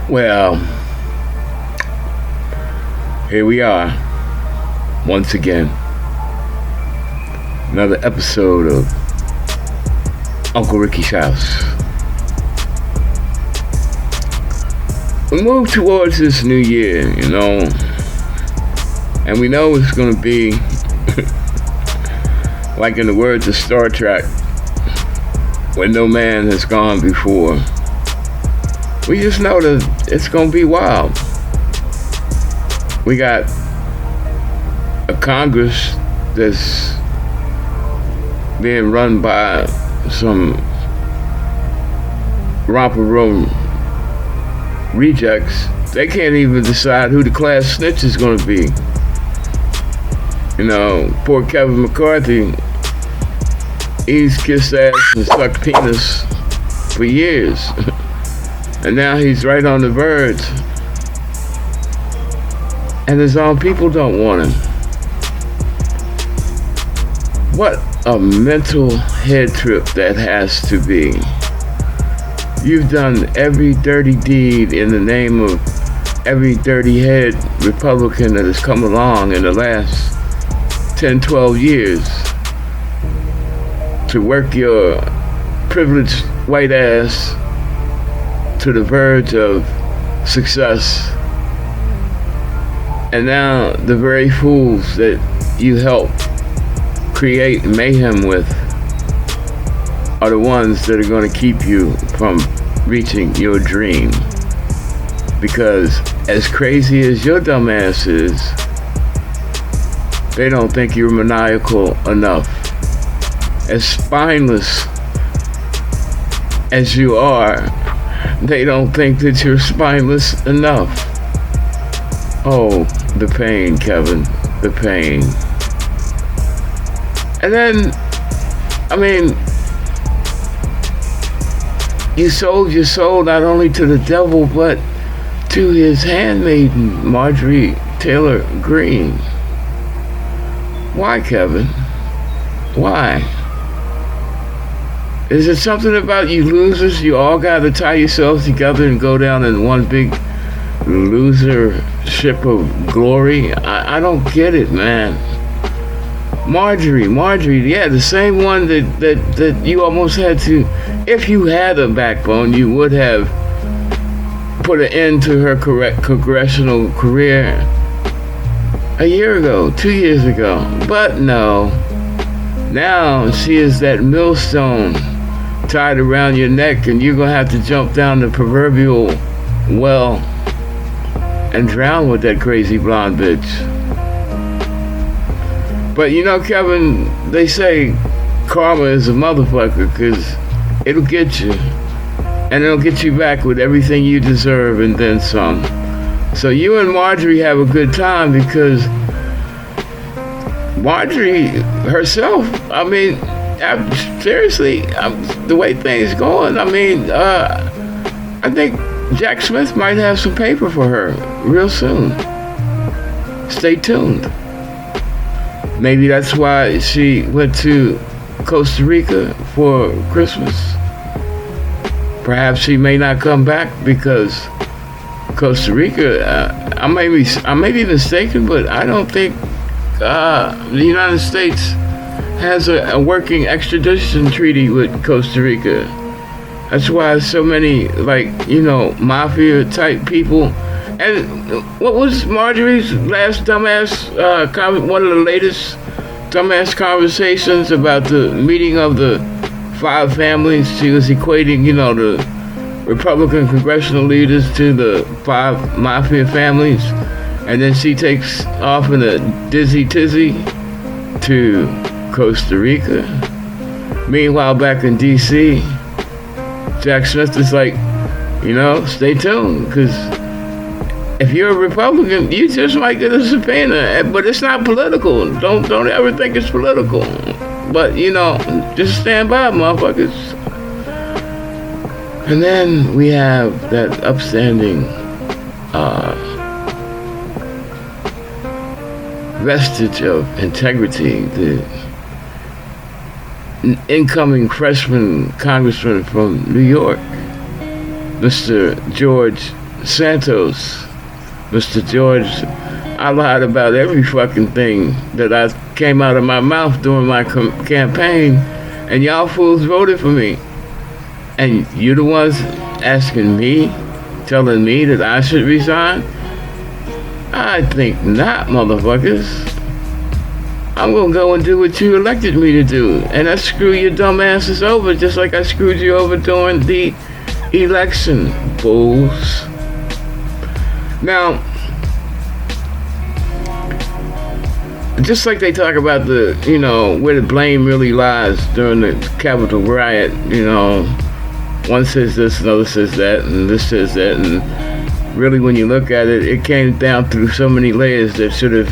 Well, here we are, once again. Another episode of Uncle Ricky's House. We move towards this new year, and we know it's going to be, like in the words of Star Trek, where no man has gone before. We just know that it's going to be wild. We got a Congress that's being run by some romper room rejects. They can't even decide who the class snitch is going to be. Poor Kevin McCarthy, he's kissed ass and sucked penis for years. And now he's right on the verge. And his own people don't want him. What a mental head trip that has to be. You've done every dirty deed in the name of every dirty head Republican that has come along in the last 10, 12 years to work your privileged white ass to the verge of success. And now the very fools that you helped create mayhem with are the ones that are going to keep you from reaching your dream. Because as crazy as your dumb ass is, they don't think you're maniacal enough. As spineless as you are, they don't think that you're spineless enough. Oh, the pain, Kevin, the pain. And then, you sold your soul not only to the devil, but to his handmaiden, Marjorie Taylor Greene. Why, Kevin? Why? Is it something about you losers? You all got to tie yourselves together and go down in one big loser ship of glory? I don't get it, man. Marjorie, yeah, the same one that you almost had to, if you had a backbone, you would have put an end to her congressional career a year ago, 2 years ago. But no, now she is that millstone tied around your neck, and you're going to have to jump down the proverbial well and drown with that crazy blonde bitch. But Kevin, they say karma is a motherfucker, because it'll get you. And it'll get you back with everything you deserve and then some. So you and Marjorie have a good time, because Marjorie herself, seriously, the way things going, I think Jack Smith might have some paper for her real soon. Stay tuned. Maybe that's why she went to Costa Rica for Christmas. Perhaps she may not come back, because Costa Rica, I may be mistaken, but I don't think the United States has a working extradition treaty with Costa Rica. That's why so many, mafia type people. And what was Marjorie's last dumbass, one of the latest dumbass conversations about the meeting of the 5 families? She was equating, the Republican congressional leaders to the 5 mafia families. And then she takes off in a dizzy tizzy to Costa Rica. Meanwhile, back in D.C., Jack Smith is like, stay tuned, because if you're a Republican, you just might get a subpoena, but it's not political. Don't ever think it's political. But, just stand by, motherfuckers. And then we have that upstanding vestige of integrity, the incoming freshman congressman from New York, Mr. George Santos, Mr. George, I lied about every fucking thing that I came out of my mouth during my campaign, and y'all fools voted for me. And you the ones asking me, telling me that I should resign? I think not, motherfuckers. I'm gonna go and do what you elected me to do, and I screw your dumb asses over just like I screwed you over during the election, fools. Now, just like they talk about the, where the blame really lies during the Capitol riot, one says this, another says that, and this says that, and really when you look at it, it came down through so many layers that should have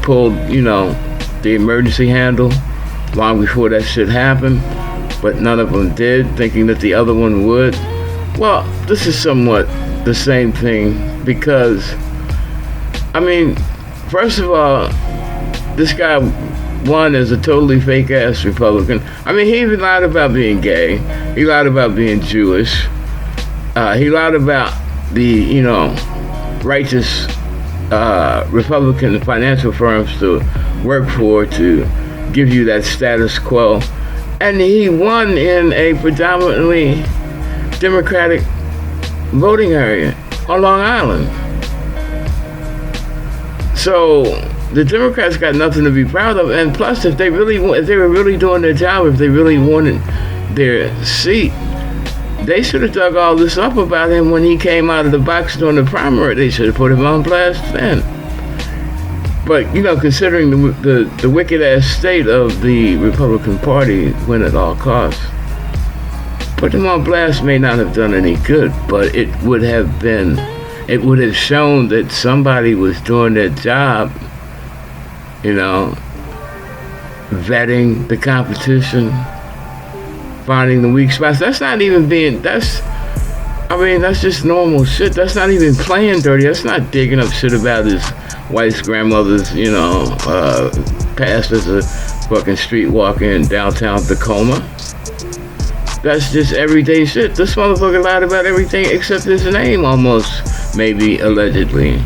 pulled, the emergency handle long before that shit happened, but none of them did, thinking that the other one would. Well, this is somewhat the same thing, because, first of all, this guy won as a totally fake-ass Republican. He even lied about being gay. He lied about being Jewish. He lied about the, righteous Republican financial firms to work for to give you that status quo. And he won in a predominantly Democratic voting area on Long Island. So the Democrats got nothing to be proud of. And plus, if they were really doing their job, if they really wanted their seat, they should have dug all this up about him when he came out of the box during the primary. They should have put him on blast then. But, considering the wicked-ass state of the Republican Party, win at all costs, putting him on blast may not have done any good, but it would have shown that somebody was doing their job, vetting the competition, finding the weak spots. That's not even that's just normal shit. That's not even playing dirty. That's not digging up shit about his wife's grandmother's, past as a fucking streetwalker in downtown Tacoma. That's just everyday shit. This motherfucker lied about everything except his name, almost, maybe, allegedly.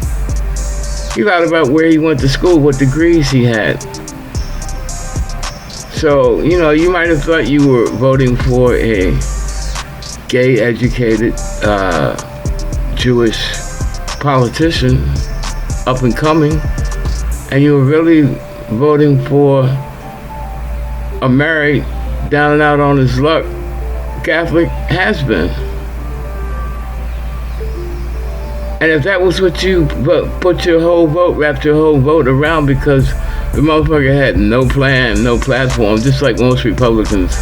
He lied about where he went to school, what degrees he had. So, you might have thought you were voting for a gay, educated, Jewish politician, up and coming, and you were really voting for a married, down and out on his luck, Catholic has-been. And if that was what you wrapped your whole vote around, because the motherfucker had no plan, no platform, just like most Republicans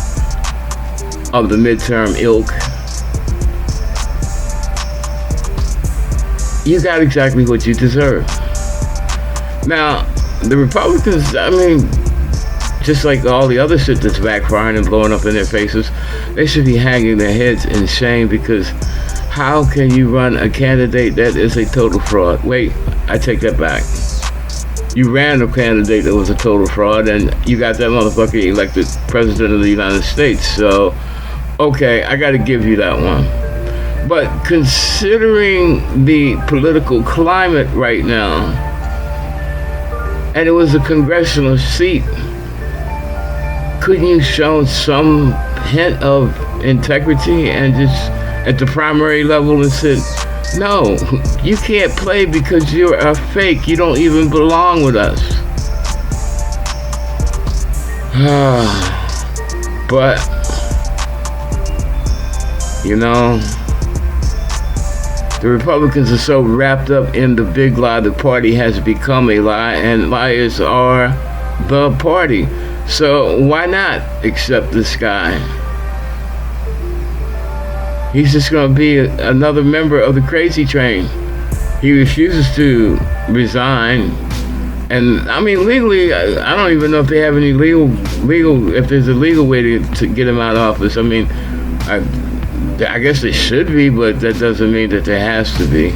of the midterm ilk, you got exactly what you deserve. Now, the Republicans, just like all the other shit that's backfiring and blowing up in their faces, they should be hanging their heads in shame, because how can you run a candidate that is a total fraud? Wait, I take that back. You ran a candidate that was a total fraud, and you got that motherfucker elected president of the United States. So, okay, I gotta give you that one. But considering the political climate right now, and it was a congressional seat, couldn't you show some hint of integrity and just at the primary level and said, no, you can't play because you're a fake. You don't even belong with us. But, the Republicans are so wrapped up in the big lie, the party has become a lie, and liars are the party. So why not accept this guy? He's just going to be another member of the crazy train. He refuses to resign. And, legally, I don't even know if they have any legal, if there's a legal way to get him out of office. I guess there should be, but that doesn't mean that there has to be.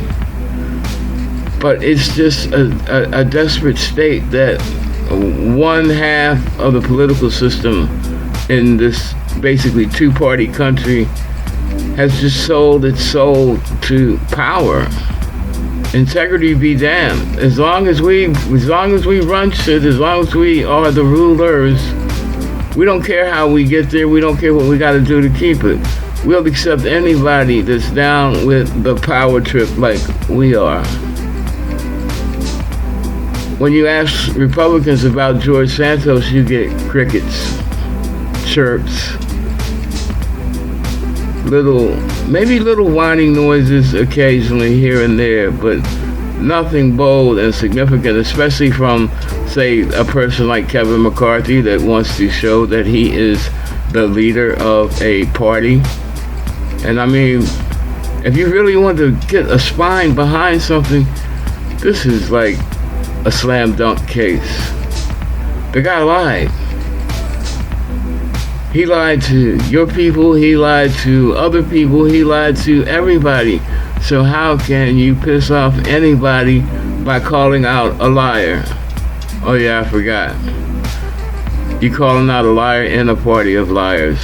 But it's just a desperate state that one half of the political system in this basically two-party country has just sold its soul to power. Integrity be damned. As long as we run shit, as long as we are the rulers, we don't care how we get there. We don't care what we got to do to keep it. We'll accept anybody that's down with the power trip like we are. When you ask Republicans about George Santos, you get crickets, chirps, maybe little whining noises occasionally here and there, but nothing bold and significant, especially from, say, a person like Kevin McCarthy that wants to show that he is the leader of a party. And I mean, if you really want to get a spine behind something, this is like a slam dunk case. The guy lied. He lied to your people, he lied to other people, he lied to everybody. So how can you piss off anybody by calling out a liar? Oh yeah, I forgot. You calling out a liar in a party of liars.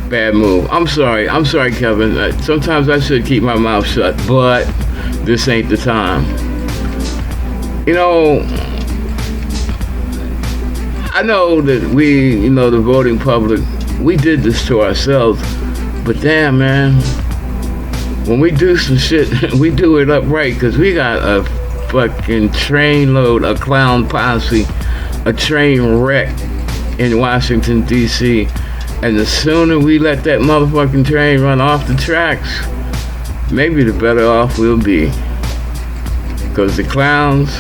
Bad move. I'm sorry, Kevin. Sometimes I should keep my mouth shut, but this ain't the time. You know, I know that we, the voting public, we did this to ourselves, but damn, man, when we do some shit, we do it upright, because we got a fucking train load, a clown posse, a train wreck in Washington, D.C., and the sooner we let that motherfucking train run off the tracks, maybe the better off we'll be. Because the clowns,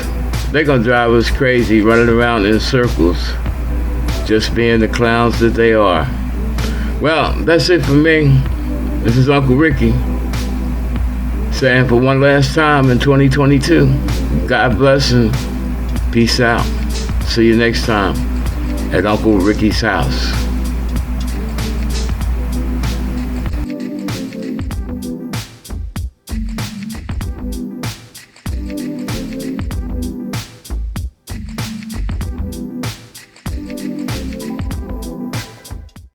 they're gonna drive us crazy running around in circles, just being the clowns that they are. Well, that's it for me. This is Uncle Ricky saying for one last time in 2022, God bless and peace out. See you next time at Uncle Ricky's house.